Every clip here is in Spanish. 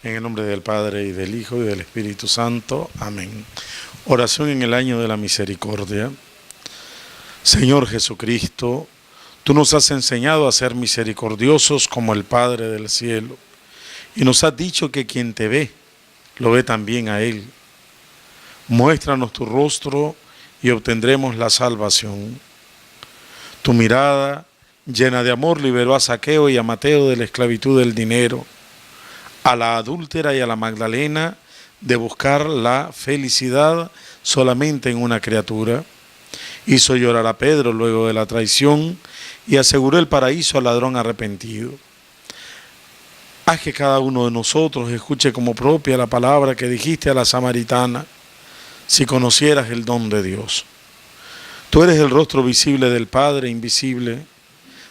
En el nombre del Padre, y del Hijo, y del Espíritu Santo. Amén. Oración en el año de la misericordia. Señor Jesucristo, tú nos has enseñado a ser misericordiosos como el Padre del cielo, y nos has dicho que quien te ve, lo ve también a Él. Muéstranos tu rostro y obtendremos la salvación. Tu mirada, llena de amor, liberó a Zaqueo y a Mateo de la esclavitud del dinero, a la adúltera y a la Magdalena de buscar la felicidad solamente en una criatura. Hizo llorar a Pedro luego de la traición y aseguró el paraíso al ladrón arrepentido. Haz que cada uno de nosotros escuche como propia la palabra que dijiste a la samaritana: si conocieras el don de Dios. Tú eres el rostro visible del Padre invisible,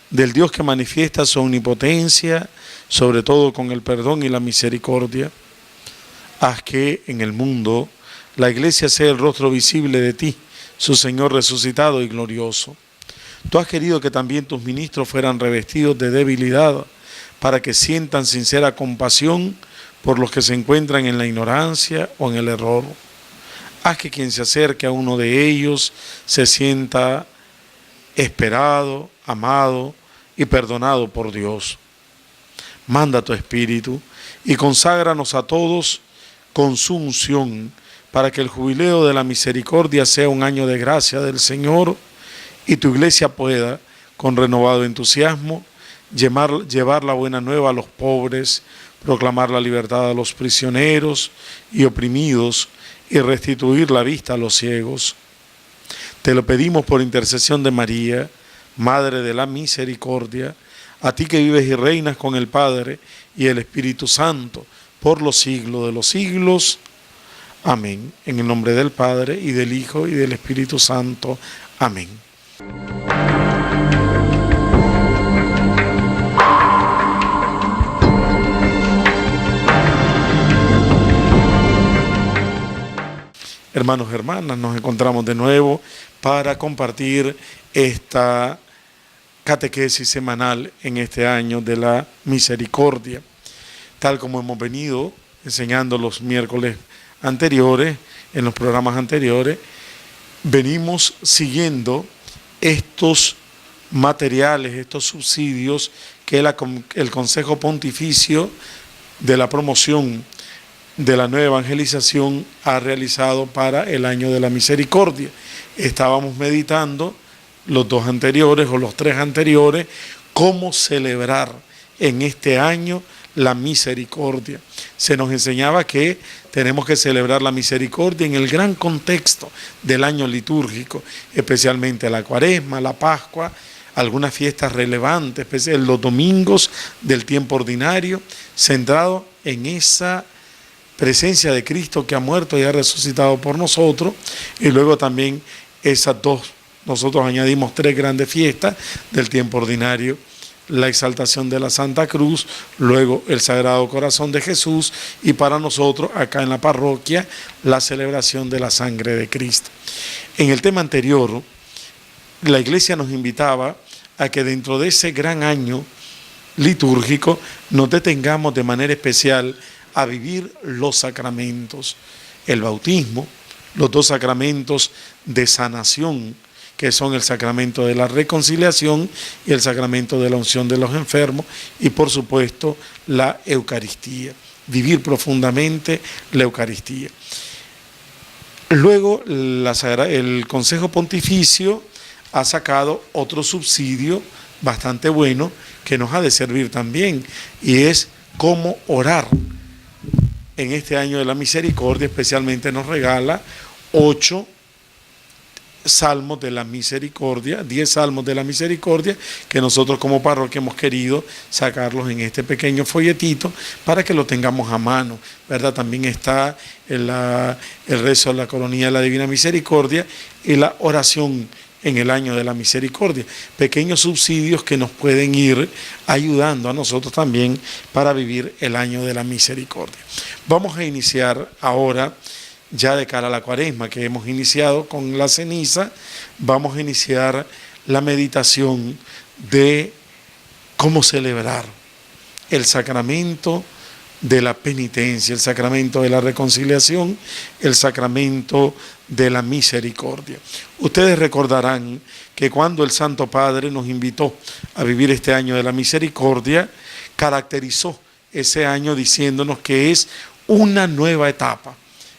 del Dios que manifiesta su omnipotencia, sobre todo con el perdón y la misericordia. Haz que en el mundo la Iglesia sea el rostro visible de ti, su Señor resucitado y glorioso. Tú has querido que también tus ministros fueran revestidos de debilidad, para que sientan sincera compasión por los que se encuentran en la ignorancia o en el error. Haz que quien se acerque a uno de ellos se sienta esperado, amado y perdonado por Dios. Manda tu Espíritu y conságranos a todos con su unción, para que el jubileo de la misericordia sea un año de gracia del Señor y tu Iglesia pueda, con renovado entusiasmo, llevar la buena nueva a los pobres, proclamar la libertad a los prisioneros y oprimidos y restituir la vista a los ciegos. Te lo pedimos por intercesión de María, Madre de la Misericordia, a ti que vives y reinas con el Padre y el Espíritu Santo, por los siglos de los siglos. Amén. En el nombre del Padre, y del Hijo, y del Espíritu Santo. Amén. Hermanos y hermanas, nos encontramos de nuevo para compartir esta catequesis semanal en este año de la misericordia. Tal como hemos venido enseñando los miércoles anteriores, en los programas anteriores, venimos siguiendo estos materiales, estos subsidios que el Consejo Pontificio de la Promoción de la Nueva Evangelización ha realizado para el año de la misericordia. Estábamos meditando los dos anteriores o los tres anteriores, cómo celebrar en este año la misericordia. Se nos enseñaba que tenemos que celebrar la misericordia en el gran contexto del año litúrgico, especialmente la Cuaresma, la Pascua, algunas fiestas relevantes, especialmente los domingos del tiempo ordinario, centrado en esa presencia de Cristo que ha muerto y ha resucitado por nosotros, y luego también esas dos, nosotros añadimos tres grandes fiestas del tiempo ordinario: la exaltación de la Santa Cruz, luego el Sagrado Corazón de Jesús, y para nosotros acá en la parroquia la celebración de la sangre de Cristo. En el tema anterior, la Iglesia nos invitaba a que dentro de ese gran año litúrgico nos detengamos de manera especial a vivir los sacramentos, el bautismo, los dos sacramentos de sanación, que son el sacramento de la reconciliación y el sacramento de la unción de los enfermos, y por supuesto la Eucaristía, vivir profundamente la Eucaristía. Luego el Consejo Pontificio ha sacado otro subsidio bastante bueno que nos ha de servir también, y es cómo orar. En este año de la misericordia especialmente nos regala 8 salmos de la misericordia, 10 salmos de la misericordia, que nosotros como parroquia hemos querido sacarlos en este pequeño folletito para que lo tengamos a mano, ¿verdad? También está el rezo de la coronilla de la Divina Misericordia y la oración en el año de la misericordia, pequeños subsidios que nos pueden ir ayudando a nosotros también para vivir el año de la misericordia. Vamos a iniciar ahora, ya de cara a la Cuaresma, que hemos iniciado con la ceniza, vamos a iniciar la meditación de cómo celebrar el sacramento de la penitencia, el sacramento de la reconciliación, el sacramento de la misericordia. Ustedes recordarán que cuando el Santo Padre nos invitó a vivir este año de la misericordia, caracterizó ese año diciéndonos que es una nueva etapa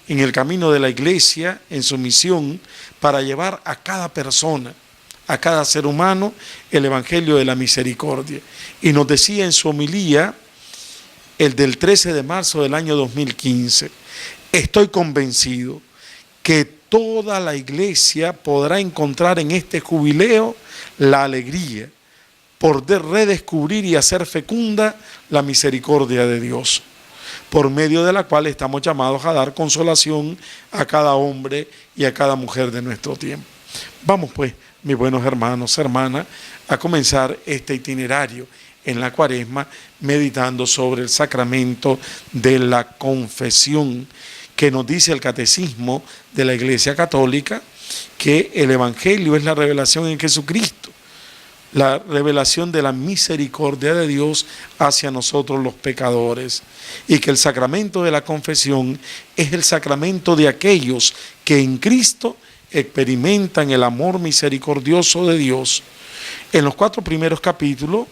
en el camino de la Iglesia, en su misión, para llevar a cada persona, a cada ser humano, el Evangelio de la misericordia. Y nos decía en su homilía, el del 13 de marzo del año 2015, estoy convencido que toda la Iglesia podrá encontrar en este jubileo la alegría por redescubrir y hacer fecunda la misericordia de Dios, por medio de la cual estamos llamados a dar consolación a cada hombre y a cada mujer de nuestro tiempo. Vamos pues, mis buenos hermanos, hermanas, a comenzar este itinerario en la Cuaresma, meditando sobre el sacramento de la confesión, que nos dice el Catecismo de la Iglesia Católica, que el Evangelio es la revelación en Jesucristo, la revelación de la misericordia de Dios hacia nosotros los pecadores, y que el sacramento de la confesión es el sacramento de aquellos que en Cristo experimentan el amor misericordioso de Dios. En los 4 primeros capítulos,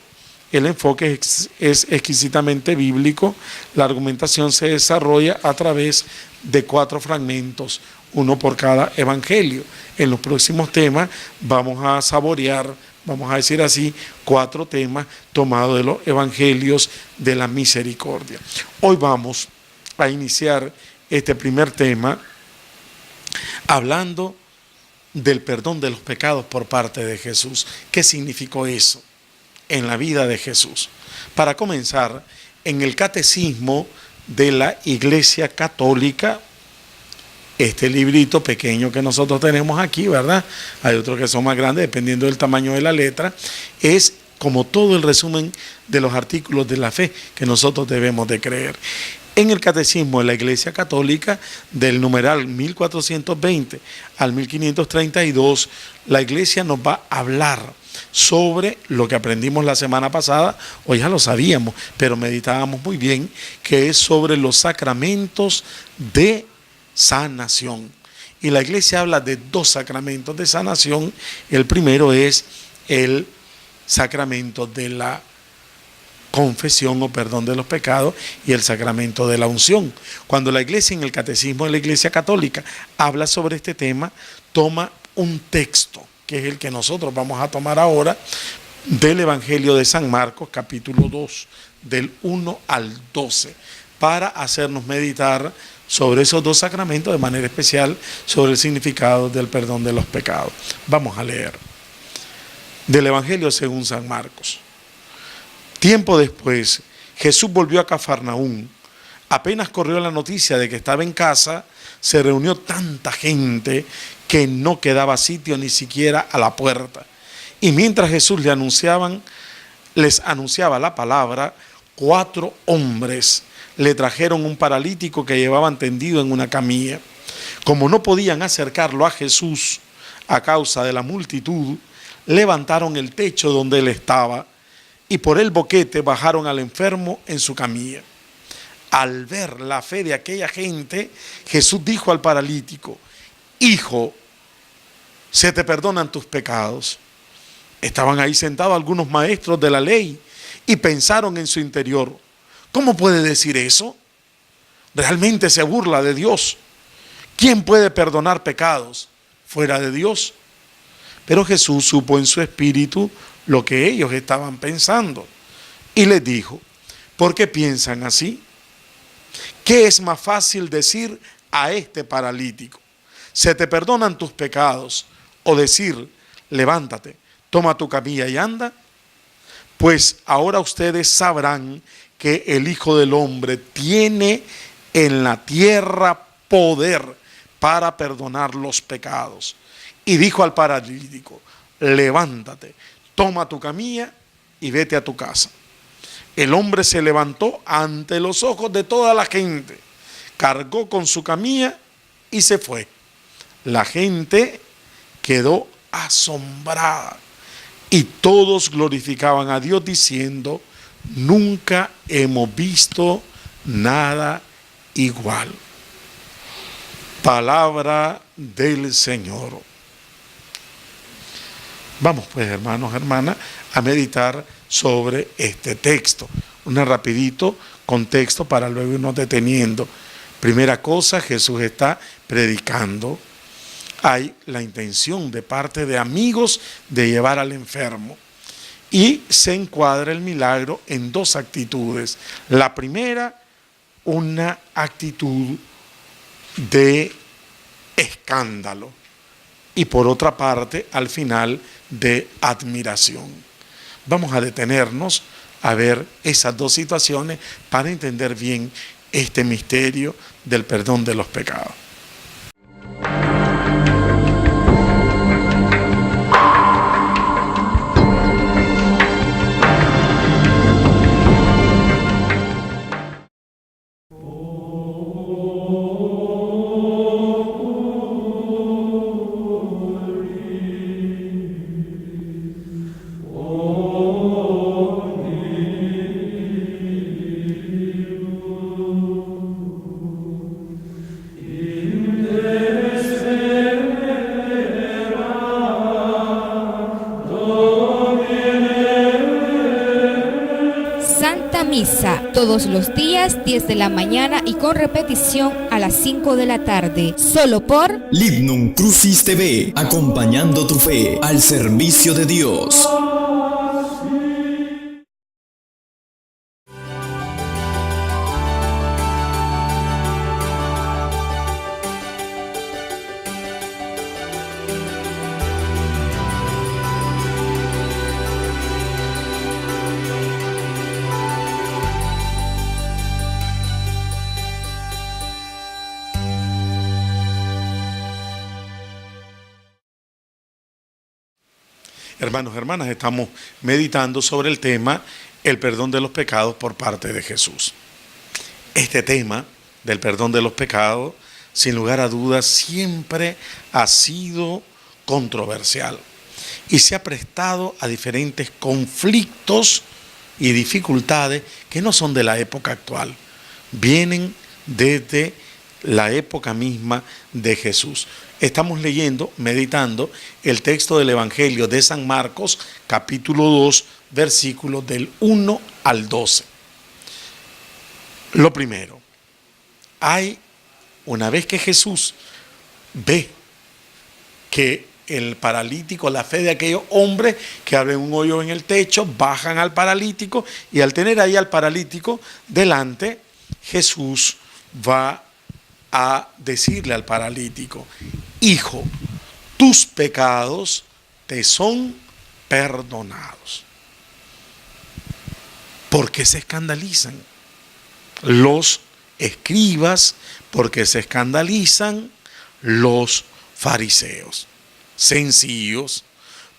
el enfoque es exquisitamente bíblico. La argumentación se desarrolla a través de 4 fragmentos, uno por cada evangelio. En los próximos temas vamos a saborear, vamos a decir así, 4 temas tomados de los evangelios de la misericordia. Hoy vamos a iniciar este primer tema hablando del perdón de los pecados por parte de Jesús. ¿Qué significó eso en la vida de Jesús? Para comenzar, en el Catecismo de la Iglesia Católica, este librito pequeño que nosotros tenemos aquí, ¿verdad? Hay otros que son más grandes, dependiendo del tamaño de la letra, es como todo el resumen de los artículos de la fe que nosotros debemos de creer. En el Catecismo de la Iglesia Católica, del numeral 1420 al 1532, la Iglesia nos va a hablar sobre lo que aprendimos la semana pasada, o ya lo sabíamos, pero meditábamos muy bien, que es sobre los sacramentos de sanación. Y la Iglesia habla de 2 sacramentos de sanación. El primero es el sacramento de la confesión o perdón de los pecados, y el sacramento de la unción. Cuando la Iglesia, en el Catecismo de la Iglesia Católica, habla sobre este tema, toma un texto, que es el que nosotros vamos a tomar ahora, del Evangelio de San Marcos, capítulo 2, del 1 al 12, para hacernos meditar sobre esos 2 sacramentos, de manera especial sobre el significado del perdón de los pecados. Vamos a leer del Evangelio según San Marcos. Tiempo después, Jesús volvió a Cafarnaúm. Apenas corrió la noticia de que estaba en casa, se reunió tanta gente que no quedaba sitio ni siquiera a la puerta. Y mientras Jesús les anunciaba la palabra, 4 hombres le trajeron un paralítico que llevaban tendido en una camilla. Como no podían acercarlo a Jesús a causa de la multitud, levantaron el techo donde él estaba, y por el boquete bajaron al enfermo en su camilla. Al ver la fe de aquella gente, Jesús dijo al paralítico: Hijo, se te perdonan tus pecados. Estaban ahí sentados algunos maestros de la ley y pensaron en su interior: ¿cómo puede decir eso? Realmente se burla de Dios. ¿Quién puede perdonar pecados fuera de Dios? Pero Jesús supo en su espíritu lo que ellos estaban pensando, y les dijo: ¿por qué piensan así? ¿Qué es más fácil decir a este paralítico: se te perdonan tus pecados, o decir: levántate, toma tu camilla y anda? Pues ahora ustedes sabrán que el Hijo del Hombre tiene en la tierra poder para perdonar los pecados. Y dijo al paralítico: levántate, toma tu camilla y vete a tu casa. El hombre se levantó ante los ojos de toda la gente, cargó con su camilla y se fue. La gente quedó asombrada y todos glorificaban a Dios diciendo: nunca hemos visto nada igual. Palabra del Señor. Vamos pues, hermanos, hermanas, a meditar sobre este texto. Un rapidito contexto para luego irnos deteniendo. Primera cosa, Jesús está predicando. Hay la intención de parte de amigos de llevar al enfermo. Y se encuadra el milagro en dos actitudes. La primera, una actitud de escándalo. Y por otra parte, al final, de admiración. Vamos a detenernos a ver esas dos situaciones para entender bien este misterio del perdón de los pecados. Misa, todos los días, 10 de la mañana y con repetición a las 5 de la tarde, solo por Lignum Crucis TV, acompañando tu fe al servicio de Dios. Hermanos, hermanas, estamos meditando sobre el tema el perdón de los pecados por parte de Jesús. Este tema del perdón de los pecados, sin lugar a dudas, siempre ha sido controversial y se ha prestado a diferentes conflictos y dificultades que no son de la época actual, vienen desde la época misma de Jesús. Estamos leyendo, meditando el texto del Evangelio de San Marcos, capítulo 2, versículos del 1 al 12. Lo primero, una vez que Jesús ve que el paralítico, la fe de aquellos hombres que abren un hoyo en el techo, bajan al paralítico y al tener ahí al paralítico delante, Jesús va a decirle al paralítico: hijo, tus pecados te son perdonados. ¿Por qué se escandalizan los escribas? ¿Por qué se escandalizan los fariseos? Sencillos,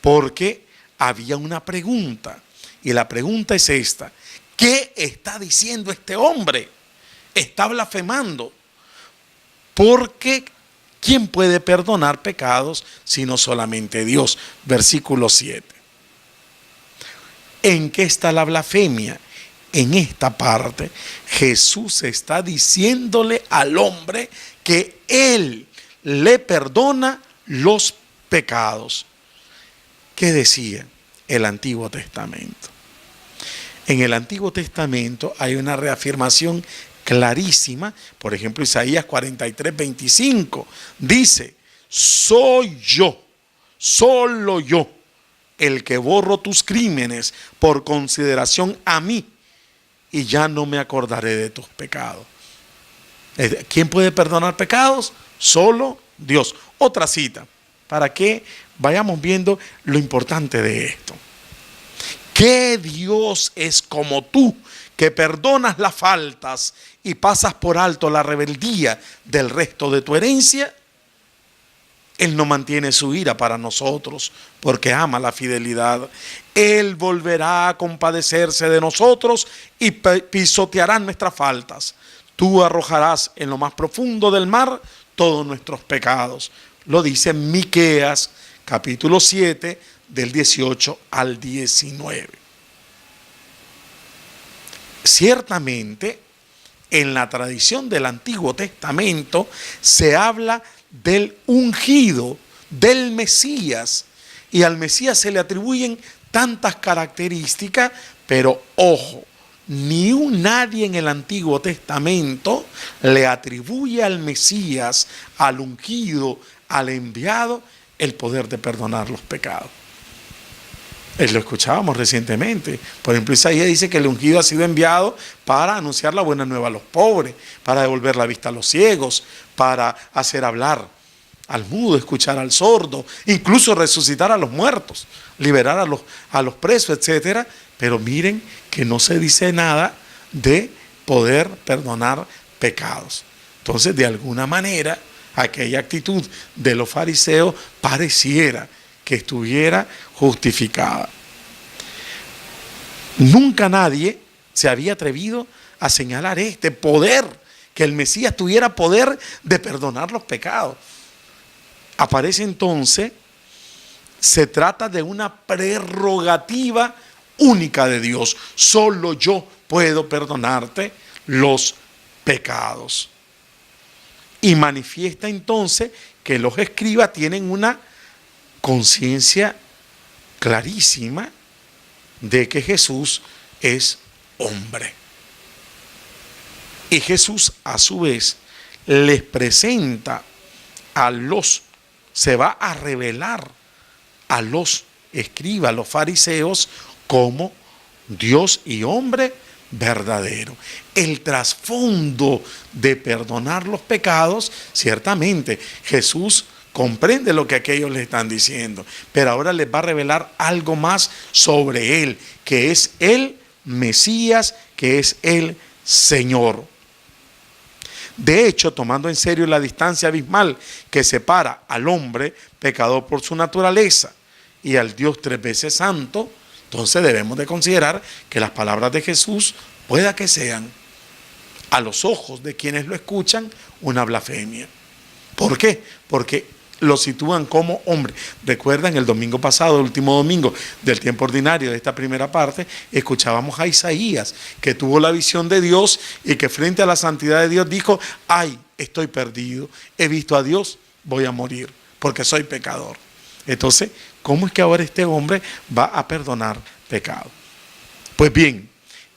porque había una pregunta, y la pregunta es esta: ¿qué está diciendo este hombre? Está blasfemando, porque ¿quién puede perdonar pecados sino solamente Dios? Versículo 7. ¿En qué está la blasfemia? En esta parte, Jesús está diciéndole al hombre que Él le perdona los pecados. ¿Qué decía el Antiguo Testamento? En el Antiguo Testamento hay una reafirmación clarísima. Por ejemplo, Isaías 43:25 dice: soy yo, solo yo, el que borro tus crímenes por consideración a mí, y ya no me acordaré de tus pecados. ¿Quién puede perdonar pecados? Solo Dios. Otra cita, para que vayamos viendo lo importante de esto. ¿Qué Dios es como tú, que perdonas las faltas y pasas por alto la rebeldía del resto de tu herencia? Él no mantiene su ira para nosotros, porque ama la fidelidad. Él volverá a compadecerse de nosotros y pisoteará nuestras faltas. Tú arrojarás en lo más profundo del mar todos nuestros pecados. Lo dice Miqueas, capítulo 7, del 18 al 19. Ciertamente, en la tradición del Antiguo Testamento se habla del ungido, del Mesías, y al Mesías se le atribuyen tantas características, pero ojo, nadie en el Antiguo Testamento le atribuye al Mesías, al ungido, al enviado, el poder de perdonar los pecados. Lo escuchábamos recientemente. Por ejemplo, Isaías dice que el ungido ha sido enviado para anunciar la buena nueva a los pobres, para devolver la vista a los ciegos, para hacer hablar al mudo, escuchar al sordo, incluso resucitar a los muertos, liberar a los presos, etc. Pero miren que no se dice nada de poder perdonar pecados. Entonces, de alguna manera, aquella actitud de los fariseos pareciera que estuviera justificada. Nunca nadie se había atrevido a señalar este poder, que el Mesías tuviera poder de perdonar los pecados. Aparece entonces, se trata de una prerrogativa única de Dios. Solo yo puedo perdonarte los pecados. Y manifiesta entonces que los escribas tienen una conciencia clarísima de que Jesús es hombre. Y Jesús a su vez les presenta se va a revelar a los escribas, a los fariseos, como Dios y hombre verdadero. El trasfondo de perdonar los pecados, ciertamente Jesús comprende lo que aquellos le están diciendo, pero ahora les va a revelar algo más sobre él, que es el Mesías, que es el Señor. De hecho, tomando en serio la distancia abismal que separa al hombre pecador por su naturaleza y al Dios tres veces santo, entonces debemos de considerar que las palabras de Jesús pueda que sean, a los ojos de quienes lo escuchan, una blasfemia. ¿Por qué? Porque lo sitúan como hombre. Recuerdan el domingo pasado, el último domingo del tiempo ordinario de esta primera parte, escuchábamos a Isaías, que tuvo la visión de Dios y que frente a la santidad de Dios dijo: ay, estoy perdido, he visto a Dios, voy a morir, porque soy pecador. Entonces, ¿cómo es que ahora este hombre va a perdonar pecado? Pues bien,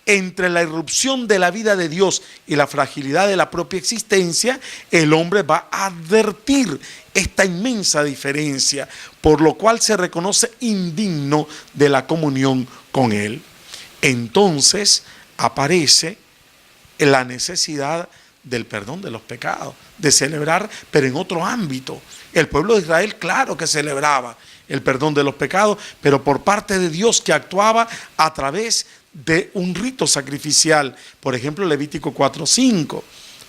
entre la irrupción de la vida de Dios y la fragilidad de la propia existencia, el hombre va a advertir esta inmensa diferencia, por lo cual se reconoce indigno de la comunión con Él. Entonces aparece la necesidad del perdón de los pecados, de celebrar, pero en otro ámbito. El pueblo de Israel, claro que celebraba el perdón de los pecados, pero por parte de Dios, que actuaba a través de un rito sacrificial. Por ejemplo, Levítico 4:5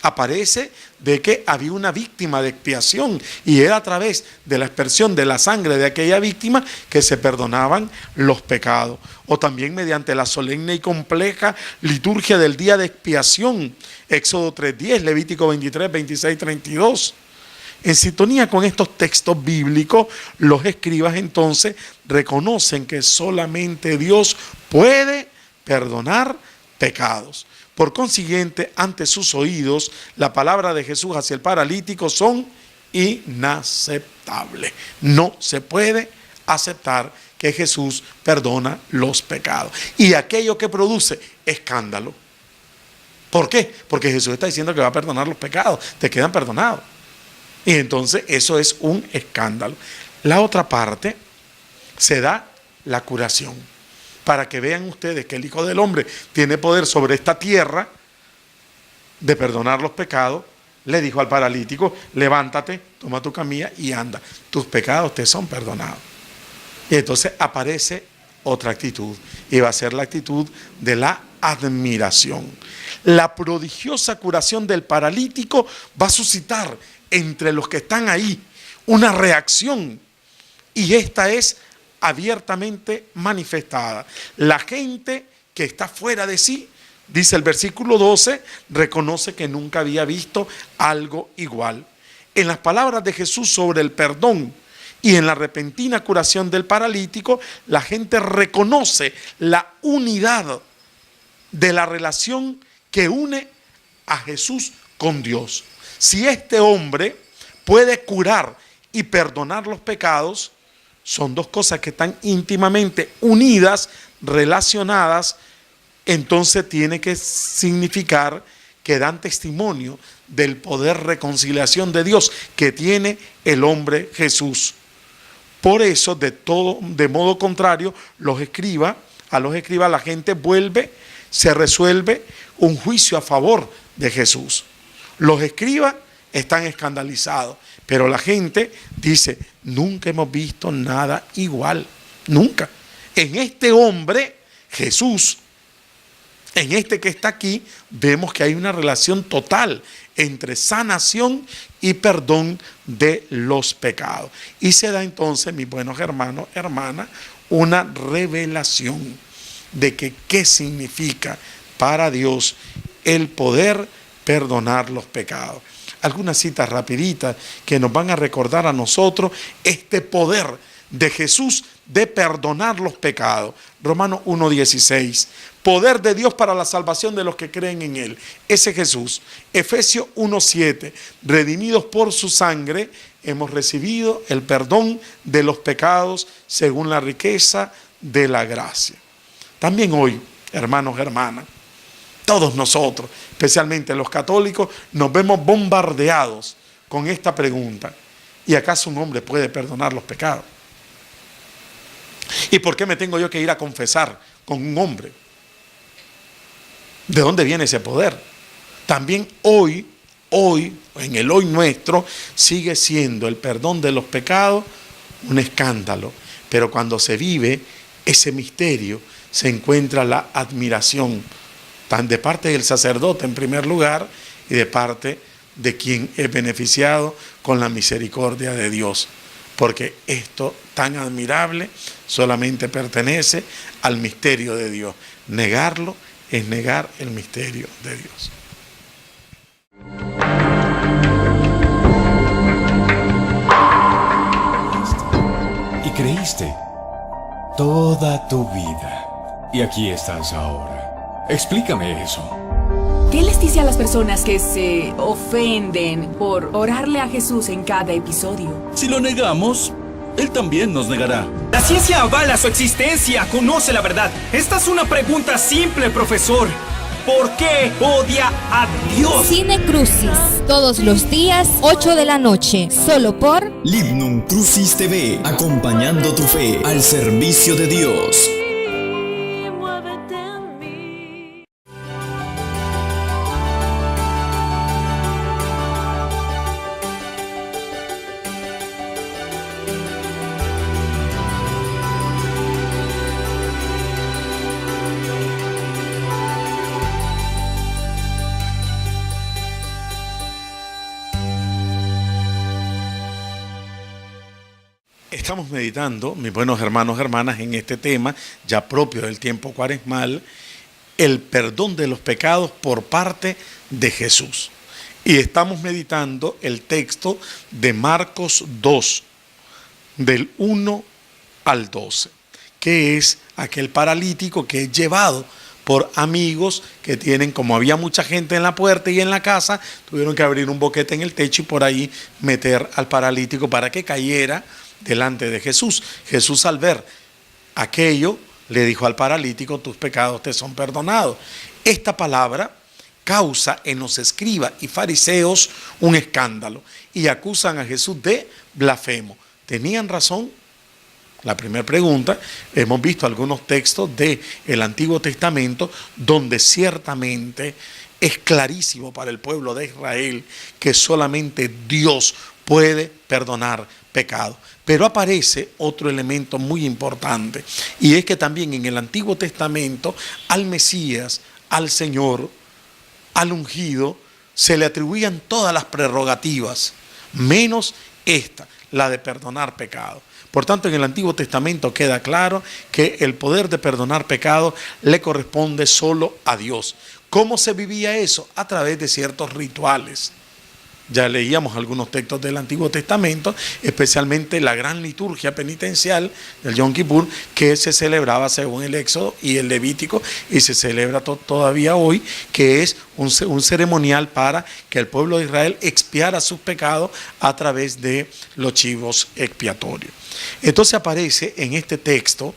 aparece de que había una víctima de expiación y era a través de la aspersión de la sangre de aquella víctima que se perdonaban los pecados. O también mediante la solemne y compleja liturgia del día de expiación, Éxodo 3:10, Levítico 23, 26, 32. En sintonía con estos textos bíblicos, los escribas entonces reconocen que solamente Dios puede perdonar pecados. Por consiguiente, ante sus oídos, la palabra de Jesús hacia el paralítico son inaceptables. No se puede aceptar que Jesús perdona los pecados. Y aquello que produce escándalo. ¿Por qué? Porque Jesús está diciendo que va a perdonar los pecados. Te quedan perdonados. Y entonces eso es un escándalo. La otra parte, se da la curación. Para que vean ustedes que el Hijo del Hombre tiene poder sobre esta tierra de perdonar los pecados, le dijo al paralítico: levántate, toma tu camilla y anda. Tus pecados te son perdonados. Y entonces aparece otra actitud, y va a ser la actitud de la admiración. La prodigiosa curación del paralítico va a suscitar entre los que están ahí una reacción, y esta es abiertamente manifestada. La gente que está fuera de sí, dice el versículo 12, reconoce que nunca había visto algo igual. En las palabras de Jesús sobre el perdón y en la repentina curación del paralítico, la gente reconoce la unidad de la relación que une a Jesús con Dios. Si este hombre puede curar y perdonar los pecados, son dos cosas que están íntimamente unidas, relacionadas, entonces tiene que significar que dan testimonio del poder reconciliación de Dios que tiene el hombre Jesús. Por eso, de modo contrario, a los escribas la gente vuelve, se resuelve un juicio a favor de Jesús. Los escribas están escandalizados, pero la gente dice, nunca hemos visto nada igual, nunca. En este hombre, Jesús, en este que está aquí, vemos que hay una relación total entre sanación y perdón de los pecados. Y se da entonces, mis buenos hermanos, hermanas, una revelación de que qué significa para Dios el poder perdonar los pecados. Algunas citas rapiditas que nos van a recordar a nosotros este poder de Jesús de perdonar los pecados. Romanos 1:16, poder de Dios para la salvación de los que creen en Él. Ese Jesús. Efesios 1:7, redimidos por su sangre, hemos recibido el perdón de los pecados según la riqueza de la gracia. También hoy, hermanos, hermanas, todos nosotros, especialmente los católicos, nos vemos bombardeados con esta pregunta: ¿y acaso un hombre puede perdonar los pecados? ¿Y por qué me tengo yo que ir a confesar con un hombre? ¿De dónde viene ese poder? También hoy, en el hoy nuestro, sigue siendo el perdón de los pecados un escándalo. Pero cuando se vive ese misterio, se encuentra la admiración, tan de parte del sacerdote en primer lugar, y de parte de quien es beneficiado con la misericordia de Dios. Porque esto tan admirable solamente pertenece al misterio de Dios. Negarlo es negar el misterio de Dios. Y creíste toda tu vida. Y aquí estás ahora. Explícame eso. ¿Qué les dice a las personas que se ofenden por orarle a Jesús en cada episodio? Si lo negamos, Él también nos negará. La ciencia avala su existencia, conoce la verdad. Esta es una pregunta simple, profesor. ¿Por qué odia a Dios? Cine Crucis, todos los días, 8 de la noche, solo por Libnum Crucis TV, acompañando tu fe al servicio de Dios. Estamos meditando, mis buenos hermanos, hermanas, en este tema ya propio del tiempo cuaresmal, el perdón de los pecados por parte de Jesús. Y estamos meditando el texto de Marcos 2, del 1 al 12, que es aquel paralítico que es llevado por amigos que tienen, como había mucha gente en la puerta y en la casa, tuvieron que abrir un boquete en el techo y por ahí meter al paralítico para que cayera delante de Jesús. Jesús, al ver aquello, le dijo al paralítico: tus pecados te son perdonados. Esta palabra causa en los escribas y fariseos un escándalo y acusan a Jesús de blasfemo. ¿Tenían razón? La primera pregunta, hemos visto algunos textos del Antiguo Testamento donde ciertamente es clarísimo para el pueblo de Israel que solamente Dios puede perdonar pecado. Pero aparece otro elemento muy importante, y es que también en el Antiguo Testamento al Mesías, al Señor, al ungido, se le atribuían todas las prerrogativas, menos esta, la de perdonar pecado. Por tanto, en el Antiguo Testamento queda claro que el poder de perdonar pecado le corresponde solo a Dios. ¿Cómo se vivía eso? A través de ciertos rituales. Ya leíamos algunos textos del Antiguo Testamento, especialmente la gran liturgia penitencial del Yom Kippur, que se celebraba según el Éxodo y el Levítico, y se celebra todavía hoy, que es un ceremonial para que el pueblo de Israel expiara sus pecados a través de los chivos expiatorios. Entonces aparece en este texto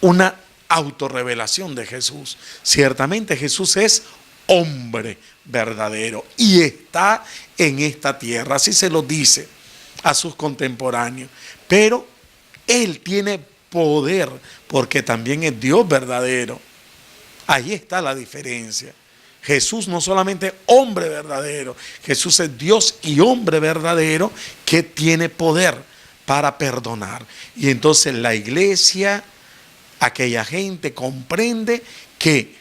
una autorrevelación de Jesús. Ciertamente Jesús es hombre verdadero y está en esta tierra, así se lo dice a sus contemporáneos, pero Él tiene poder porque también es Dios verdadero. Ahí está la diferencia. Jesús no solamente hombre verdadero, Jesús es Dios y hombre verdadero que tiene poder para perdonar. Y entonces la iglesia, aquella gente comprende que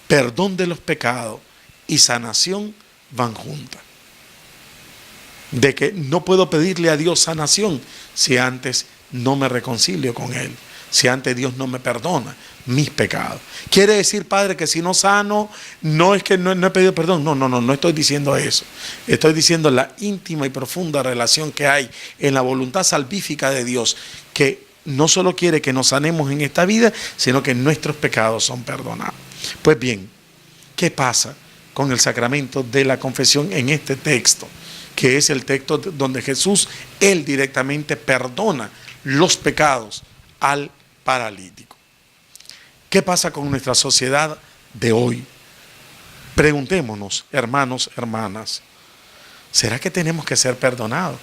perdón de los pecados y sanación van juntas. De que no puedo pedirle a Dios sanación si antes no me reconcilio con Él, si antes Dios no me perdona mis pecados. Quiere decir, Padre, que si no sano, no es que no he pedido perdón. No estoy diciendo eso. Estoy diciendo la íntima y profunda relación que hay en la voluntad salvífica de Dios, que no solo quiere que nos sanemos en esta vida, sino que nuestros pecados son perdonados. Pues bien, ¿qué pasa con el sacramento de la confesión en este texto? Que es el texto donde Jesús, Él directamente perdona los pecados al paralítico. ¿Qué pasa con nuestra sociedad de hoy? Preguntémonos, hermanos, hermanas, ¿será que tenemos que ser perdonados?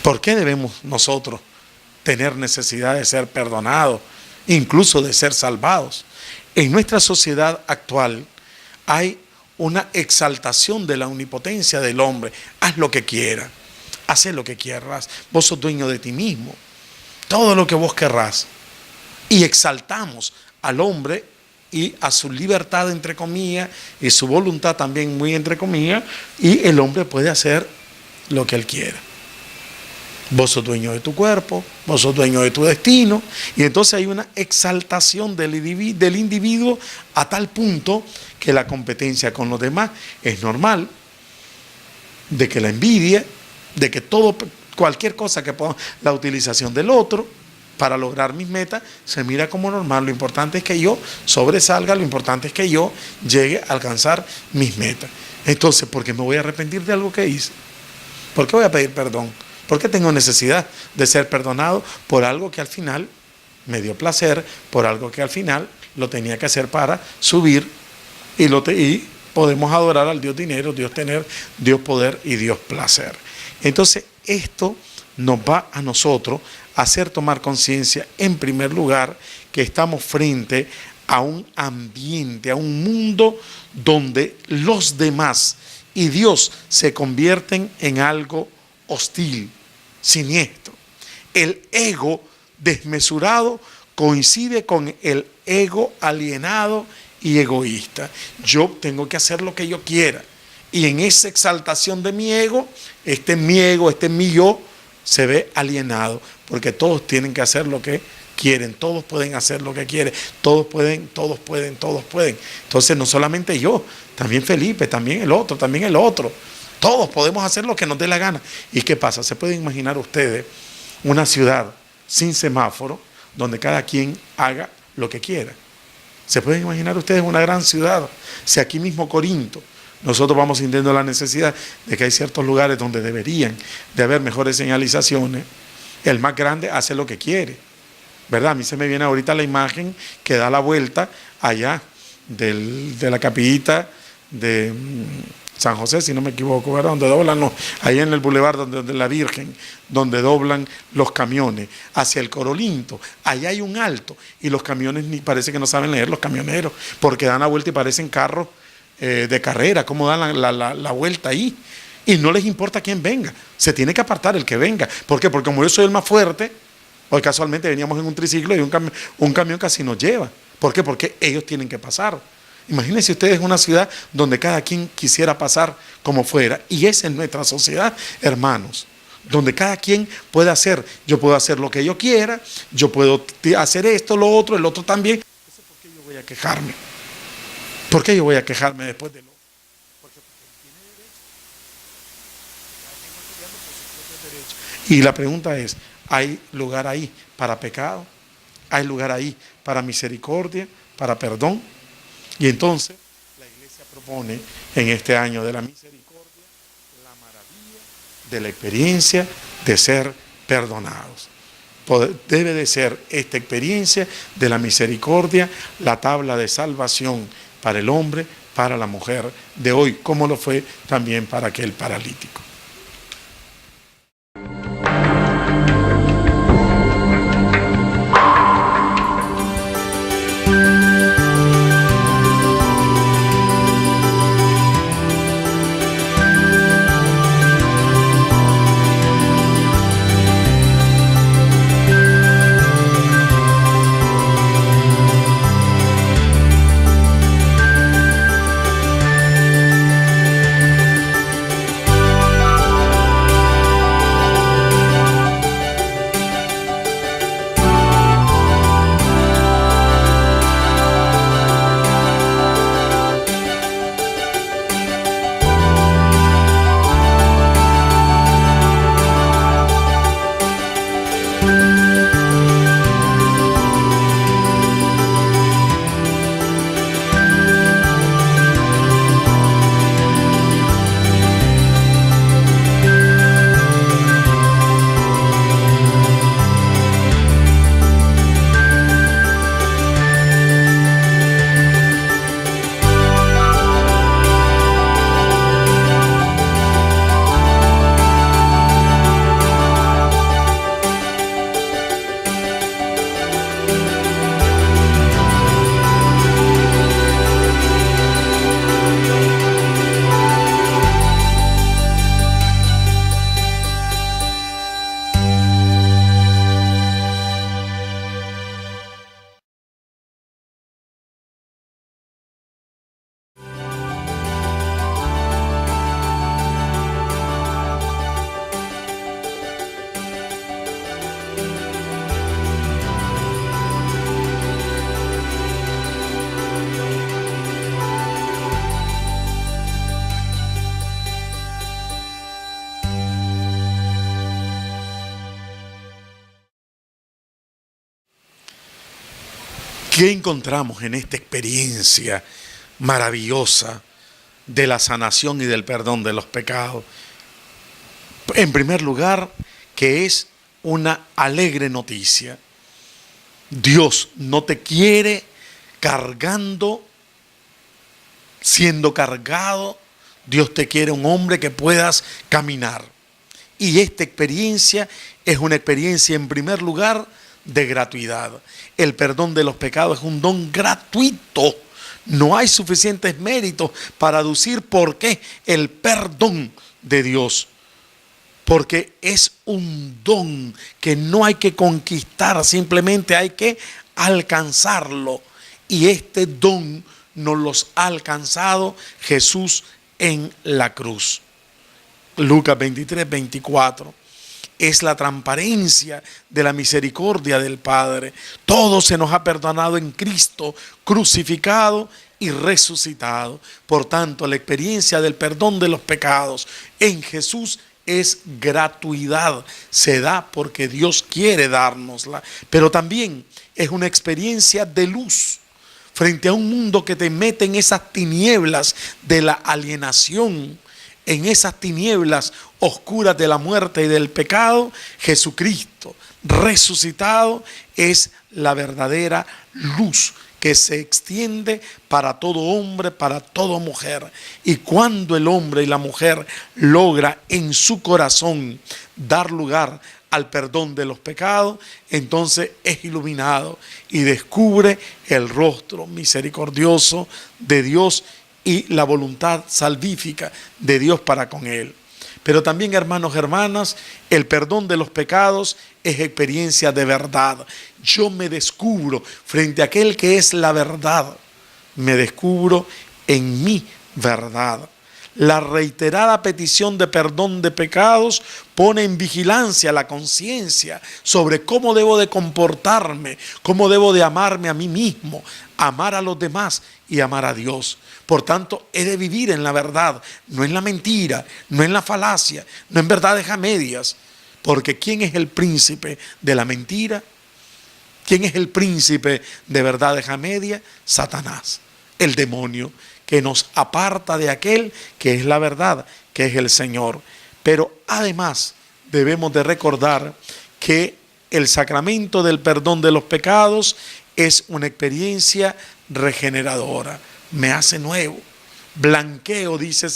¿Por qué debemos nosotros tener necesidad de ser perdonados, incluso de ser salvados? En nuestra sociedad actual hay una exaltación de la omnipotencia del hombre. Haz lo que quieras, haz lo que quieras, vos sos dueño de ti mismo, todo lo que vos querrás. Y exaltamos al hombre y a su libertad, entre comillas, y su voluntad también muy entre comillas, y el hombre puede hacer lo que él quiera. Vos sos dueño de tu cuerpo, vos sos dueño de tu destino, y entonces hay una exaltación del individuo a tal punto que la competencia con los demás es normal, de que la envidia, de que cualquier cosa que ponga la utilización del otro para lograr mis metas, se mira como normal. Lo importante es que yo sobresalga, lo importante es que yo llegue a alcanzar mis metas. Entonces, ¿por qué me voy a arrepentir de algo que hice? ¿Por qué voy a pedir perdón? ¿Por qué tengo necesidad de ser perdonado por algo que al final me dio placer, por algo que al final lo tenía que hacer para subir y podemos adorar al Dios dinero, Dios tener, Dios poder y Dios placer? Entonces, esto nos va a nosotros a hacer tomar conciencia, en primer lugar, que estamos frente a un ambiente, a un mundo donde los demás y Dios se convierten en algo hostil, siniestro. El ego desmesurado coincide con el ego alienado y egoísta. Yo tengo que hacer lo que yo quiera. Y en esa exaltación de mi ego, este mi yo, se ve alienado, porque todos tienen que hacer lo que quieren, todos pueden hacer lo que quieren, todos pueden. Entonces no solamente yo, también Felipe, también el otro. Todos podemos hacer lo que nos dé la gana. ¿Y qué pasa? ¿Se pueden imaginar ustedes una ciudad sin semáforo donde cada quien haga lo que quiera? ¿Se pueden imaginar ustedes una gran ciudad? Si aquí mismo Corinto, nosotros vamos sintiendo la necesidad de que hay ciertos lugares donde deberían de haber mejores señalizaciones, el más grande hace lo que quiere, ¿verdad? A mí se me viene ahorita la imagen que da la vuelta allá de la capillita de San José, si no me equivoco, ¿verdad? Donde doblan ahí en el bulevar donde la Virgen, donde doblan los camiones hacia el Corolinto. Allá hay un alto y los camiones ni parece que no saben leer los camioneros, porque dan la vuelta y parecen carros de carrera, cómo dan la vuelta ahí. Y no les importa quién venga, se tiene que apartar el que venga. ¿Por qué? Porque como yo soy el más fuerte, hoy casualmente veníamos en un triciclo y un camión casi nos lleva. ¿Por qué? Porque ellos tienen que pasar. Imagínense ustedes una ciudad donde cada quien quisiera pasar como fuera. Y esa es nuestra sociedad, hermanos, donde cada quien puede hacer. Yo puedo hacer lo que yo quiera, yo puedo hacer esto, lo otro, el otro también. ¿Por qué yo voy a quejarme? ¿Por qué yo voy a quejarme después de lo? Porque Y la pregunta es, ¿hay lugar ahí para pecado? ¿Hay lugar ahí para misericordia, para perdón? Y entonces la Iglesia propone en este año de la misericordia la maravilla de la experiencia de ser perdonados. Debe de ser esta experiencia de la misericordia la tabla de salvación para el hombre, para la mujer de hoy, como lo fue también para aquel paralítico. ¿Qué encontramos en esta experiencia maravillosa de la sanación y del perdón de los pecados? En primer lugar, que es una alegre noticia. Dios no te quiere cargando, siendo cargado. Dios te quiere un hombre que puedas caminar. Y esta experiencia es una experiencia, en primer lugar, de gratuidad. El perdón de los pecados es un don gratuito. No hay suficientes méritos para aducir por qué el perdón de Dios. Porque es un don que no hay que conquistar, simplemente hay que alcanzarlo. Y este don nos los ha alcanzado Jesús en la cruz. Lucas 23, 24. Es la transparencia de la misericordia del Padre. Todo se nos ha perdonado en Cristo, crucificado y resucitado. Por tanto, la experiencia del perdón de los pecados en Jesús es gratuidad. Se da porque Dios quiere dárnosla. Pero también es una experiencia de luz. Frente a un mundo que te mete en esas tinieblas de la alienación, en esas tinieblas oscuras de la muerte y del pecado, Jesucristo resucitado es la verdadera luz que se extiende para todo hombre, para toda mujer. Y cuando el hombre y la mujer logra en su corazón dar lugar al perdón de los pecados, entonces es iluminado y descubre el rostro misericordioso de Dios y la voluntad salvífica de Dios para con él. Pero también, hermanos, hermanas, el perdón de los pecados es experiencia de verdad. Yo me descubro frente a aquel que es la verdad. Me descubro en mi verdad. La reiterada petición de perdón de pecados pone en vigilancia la conciencia sobre cómo debo de comportarme, cómo debo de amarme a mí mismo, amar a los demás y amar a Dios. Por tanto, he de vivir en la verdad, no en la mentira, no en la falacia, no en verdades a medias. Porque ¿quién es el príncipe de la mentira? ¿Quién es el príncipe de verdades a media? Satanás, el demonio, que nos aparta de aquel que es la verdad, que es el Señor. Pero además debemos de recordar que el sacramento del perdón de los pecados es una experiencia regeneradora, me hace nuevo. Blanqueo, dice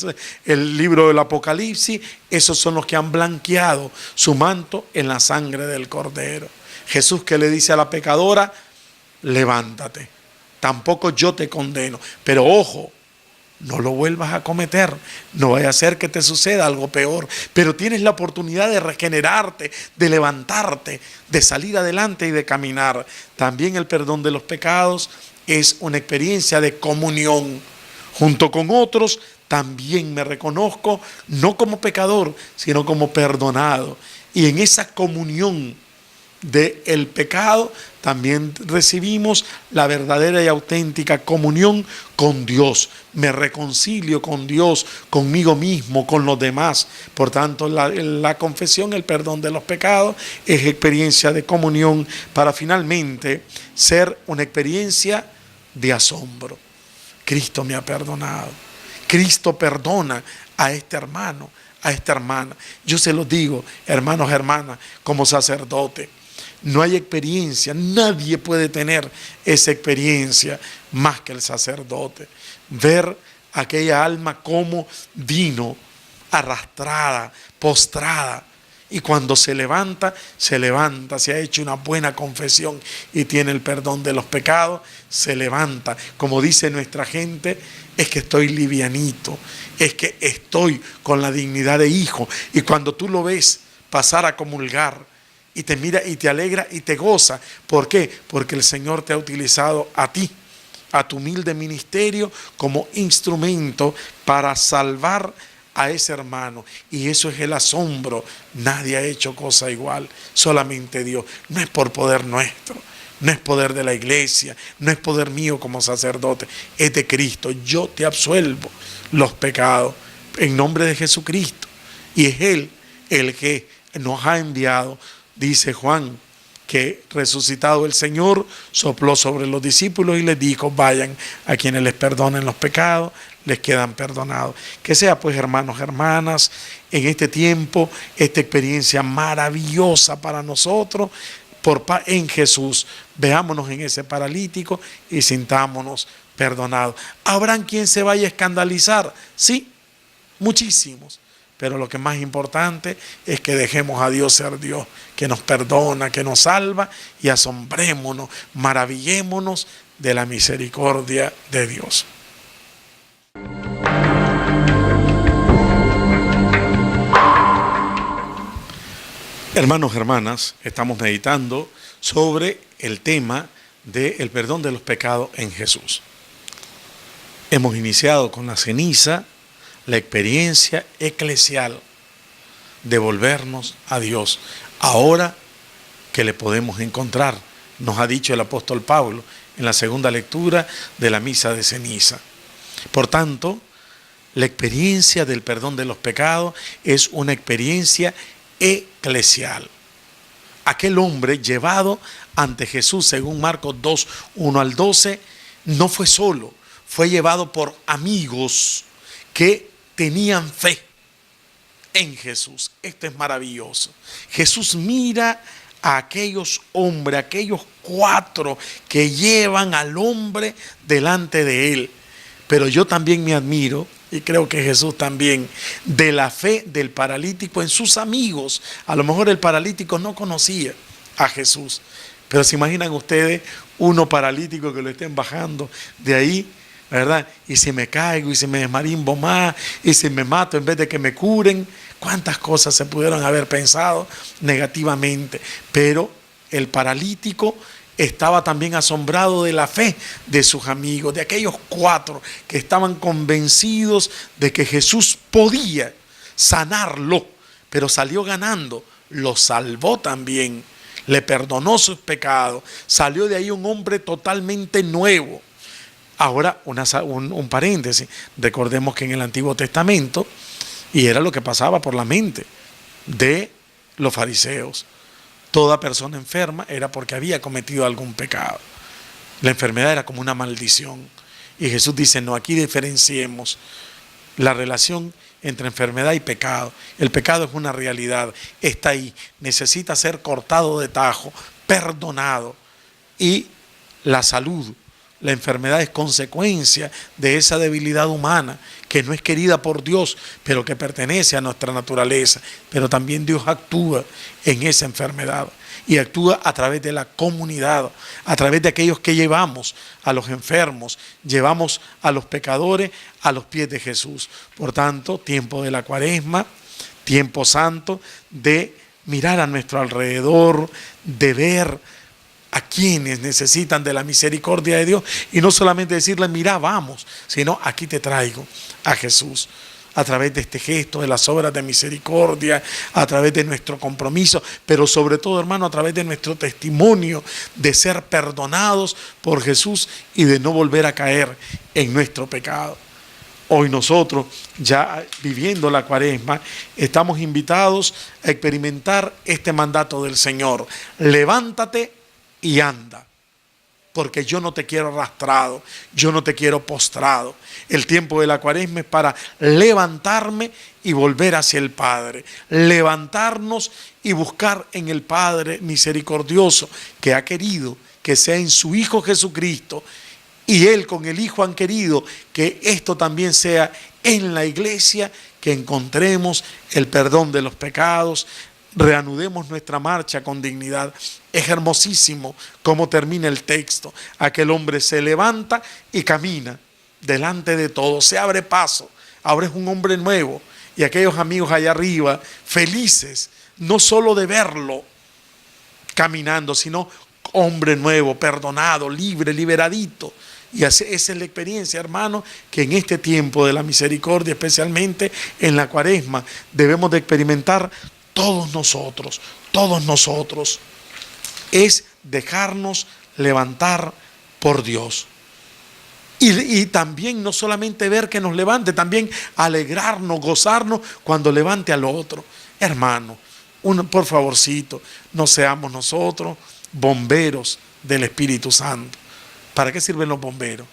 el libro del Apocalipsis, esos son los que han blanqueado su manto en la sangre del Cordero. Jesús que le dice a la pecadora, levántate, tampoco yo te condeno, pero ojo, no lo vuelvas a cometer, no vaya a ser que te suceda algo peor, pero tienes la oportunidad de regenerarte, de levantarte, de salir adelante y de caminar. También el perdón de los pecados es una experiencia de comunión. Junto con otros, también me reconozco no como pecador, sino como perdonado. Y en esa comunión del pecado también recibimos la verdadera y auténtica comunión con Dios. Me reconcilio con Dios, conmigo mismo, con los demás. Por tanto, la confesión, el perdón de los pecados, es experiencia de comunión para finalmente ser una experiencia de asombro. Cristo me ha perdonado. Cristo perdona a este hermano, a esta hermana. Yo se los digo, hermanos, hermanas, como sacerdote. No hay experiencia, nadie puede tener esa experiencia más que el sacerdote. Ver aquella alma como vino arrastrada, postrada. Y cuando se levanta, se ha hecho una buena confesión y tiene el perdón de los pecados, se levanta. Como dice nuestra gente, es que estoy livianito, es que estoy con la dignidad de hijo. Y cuando tú lo ves pasar a comulgar, y te mira y te alegra y te goza. ¿Por qué? Porque el Señor te ha utilizado a ti, a tu humilde ministerio, como instrumento para salvar a ese hermano. Y eso es el asombro. Nadie ha hecho cosa igual, solamente Dios. No es por poder nuestro, no es poder de la iglesia, no es poder mío como sacerdote, es de Cristo. Yo te absuelvo los pecados en nombre de Jesucristo. Y es Él el que nos ha enviado. Dice Juan que resucitado el Señor sopló sobre los discípulos y les dijo, vayan, a quienes les perdonen los pecados, les quedan perdonados. Que sea pues, hermanos, hermanas, en este tiempo, esta experiencia maravillosa para nosotros, en Jesús. Veámonos en ese paralítico y sintámonos perdonados. ¿Habrán quien se vaya a escandalizar? Sí, muchísimos. Pero lo que más importante es que dejemos a Dios ser Dios, que nos perdona, que nos salva, y asombrémonos, maravillémonos de la misericordia de Dios. Hermanos, hermanas, estamos meditando sobre el tema del perdón de los pecados en Jesús. Hemos iniciado con la ceniza, la experiencia eclesial de volvernos a Dios. Ahora que le podemos encontrar, nos ha dicho el apóstol Pablo en la segunda lectura de la misa de ceniza. Por tanto, la experiencia del perdón de los pecados es una experiencia eclesial. Aquel hombre llevado ante Jesús, según Marcos 2, 1 al 12, no fue solo, fue llevado por amigos que tenían fe en Jesús. Esto es maravilloso. Jesús mira a aquellos hombres, aquellos 4 que llevan al hombre delante de él. Pero yo también me admiro, y creo que Jesús también, de la fe del paralítico en sus amigos. A lo mejor el paralítico no conocía a Jesús, pero se imaginan ustedes uno paralítico que lo estén bajando de ahí, ¿verdad? Y si me caigo, y si me desmarimbo más, y si me mato en vez de que me curen. ¿Cuántas cosas se pudieron haber pensado negativamente? Pero el paralítico estaba también asombrado de la fe de sus amigos, de aquellos 4 que estaban convencidos de que Jesús podía sanarlo, pero salió ganando, lo salvó también, le perdonó sus pecados, salió de ahí un hombre totalmente nuevo. Ahora, un paréntesis, recordemos que en el Antiguo Testamento, y era lo que pasaba por la mente de los fariseos. Toda persona enferma era porque había cometido algún pecado. La enfermedad era como una maldición. Y Jesús dice, no, aquí diferenciemos la relación entre enfermedad y pecado. El pecado es una realidad, está ahí, necesita ser cortado de tajo, perdonado. Y la salud, la enfermedad es consecuencia de esa debilidad humana que no es querida por Dios, pero que pertenece a nuestra naturaleza. Pero también Dios actúa en esa enfermedad y actúa a través de la comunidad, a través de aquellos que llevamos a los enfermos, llevamos a los pecadores a los pies de Jesús. Por tanto, tiempo de la Cuaresma, tiempo santo de mirar a nuestro alrededor, de ver a quienes necesitan de la misericordia de Dios y no solamente decirle, mira, vamos, sino aquí te traigo a Jesús. A través de este gesto, de las obras de misericordia, a través de nuestro compromiso, pero sobre todo, hermano, a través de nuestro testimonio de ser perdonados por Jesús y de no volver a caer en nuestro pecado. Hoy nosotros, ya viviendo la Cuaresma, estamos invitados a experimentar este mandato del Señor. Levántate y anda, porque yo no te quiero arrastrado, yo no te quiero postrado. El tiempo de la Cuaresma es para levantarme y volver hacia el Padre, levantarnos y buscar en el Padre misericordioso que ha querido que sea en su Hijo Jesucristo, y Él con el Hijo han querido que esto también sea en la iglesia, que encontremos el perdón de los pecados, reanudemos nuestra marcha con dignidad. Es hermosísimo cómo termina el texto. Aquel hombre se levanta y camina delante de todos, se abre paso, ahora es un hombre nuevo. Y aquellos amigos allá arriba, felices, no solo de verlo caminando, sino hombre nuevo, perdonado, libre, liberadito. Y esa es la experiencia, hermano, que en este tiempo de la misericordia, especialmente en la Cuaresma, debemos de experimentar todos nosotros, es dejarnos levantar por Dios. Y también no solamente ver que nos levante, también alegrarnos, gozarnos cuando levante al otro. Hermano, por favorcito, no seamos nosotros bomberos del Espíritu Santo. ¿Para qué sirven los bomberos?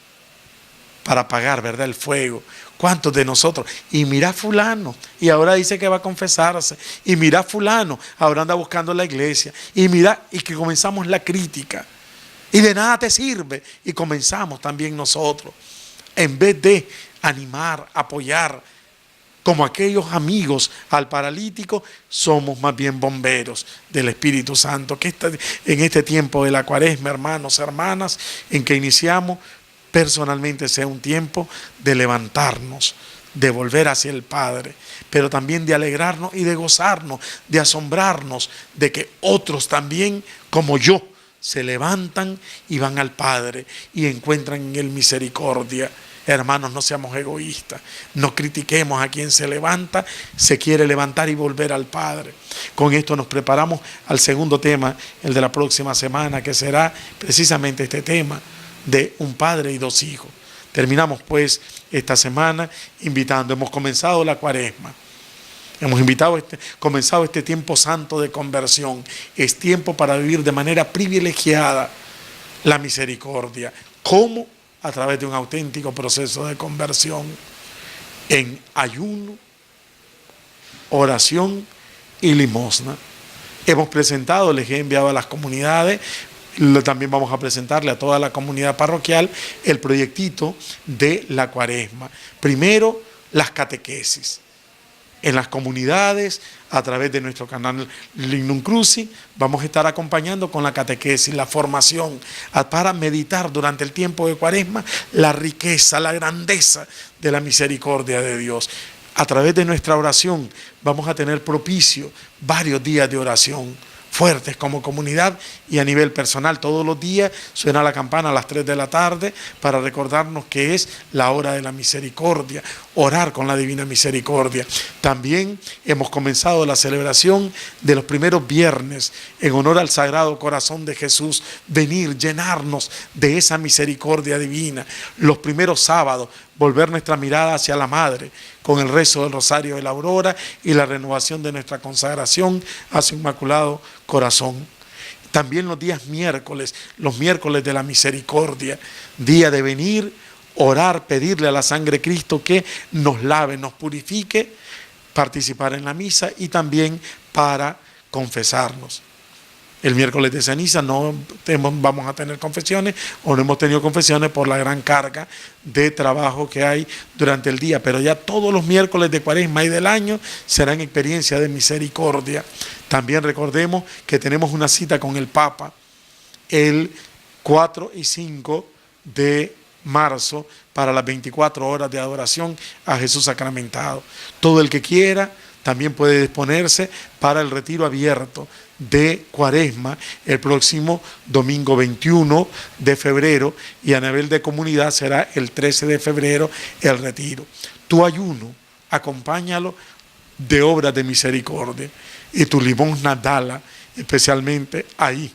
Para apagar, ¿verdad?, el fuego. ¿Cuántos de nosotros? Y mira fulano, y ahora dice que va a confesarse. Y mira fulano, ahora anda buscando la iglesia. Y mira, y que comenzamos la crítica. Y de nada te sirve. Y comenzamos también nosotros. En vez de animar, apoyar, como aquellos amigos al paralítico, somos más bien bomberos del Espíritu Santo. Que en este tiempo de la Cuaresma, hermanos, hermanas, en que iniciamos, personalmente sea un tiempo de levantarnos, de volver hacia el Padre, pero también de alegrarnos y de gozarnos, de asombrarnos de que otros también, como yo, se levantan y van al Padre y encuentran en Él misericordia. Hermanos, no seamos egoístas, no critiquemos a quien se levanta, se quiere levantar y volver al Padre. Con esto nos preparamos al segundo tema, el de la próxima semana, que será precisamente este tema de un padre y dos hijos. Terminamos pues esta semana invitando, hemos comenzado la Cuaresma, hemos comenzado este tiempo santo de conversión. Es tiempo para vivir de manera privilegiada la misericordia. ¿Cómo? A través de un auténtico proceso de conversión en ayuno, oración y limosna. Hemos presentado, les he enviado a las comunidades, también vamos a presentarle a toda la comunidad parroquial el proyectito de la Cuaresma. Primero, las catequesis. En las comunidades, a través de nuestro canal Lignum Crucis, vamos a estar acompañando con la catequesis, la formación, para meditar durante el tiempo de Cuaresma la riqueza, la grandeza de la misericordia de Dios. A través de nuestra oración vamos a tener propicio varios días de oración fuertes como comunidad y a nivel personal. Todos los días suena la campana a las 3 de la tarde para recordarnos que es la hora de la misericordia, orar con la divina misericordia. También hemos comenzado la celebración de los primeros viernes en honor al Sagrado Corazón de Jesús, venir, llenarnos de esa misericordia divina. Los primeros sábados volver nuestra mirada hacia la Madre, con el rezo del Rosario de la Aurora y la renovación de nuestra consagración a su Inmaculado Corazón. También los días miércoles, los miércoles de la misericordia, día de venir, orar, pedirle a la sangre de Cristo que nos lave, nos purifique, participar en la misa y también para confesarnos. El miércoles de ceniza no vamos a tener confesiones o no hemos tenido confesiones por la gran carga de trabajo que hay durante el día, pero ya todos los miércoles de Cuaresma y del año serán experiencia de misericordia. También recordemos que tenemos una cita con el Papa el 4 y 5 de marzo para las 24 horas de adoración a Jesús sacramentado. Todo el que quiera también puede disponerse para el retiro abierto de Cuaresma el próximo domingo 21 de febrero y a nivel de comunidad será el 13 de febrero el retiro. Tu ayuno, acompáñalo de obras de misericordia y tu limosna dala especialmente ahí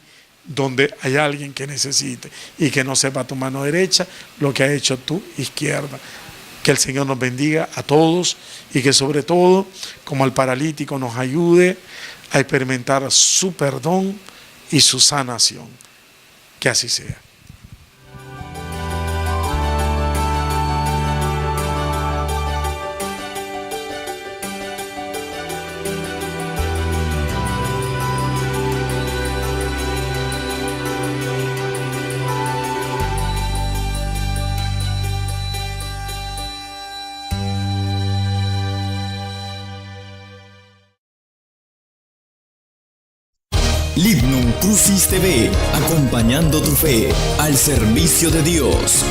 donde hay alguien que necesite y que no sepa tu mano derecha lo que ha hecho tu izquierda. Que el Señor nos bendiga a todos y que sobre todo, como al paralítico, nos ayude a experimentar su perdón y su sanación. Que así sea. Lignum Crucis TV, acompañando tu fe al servicio de Dios.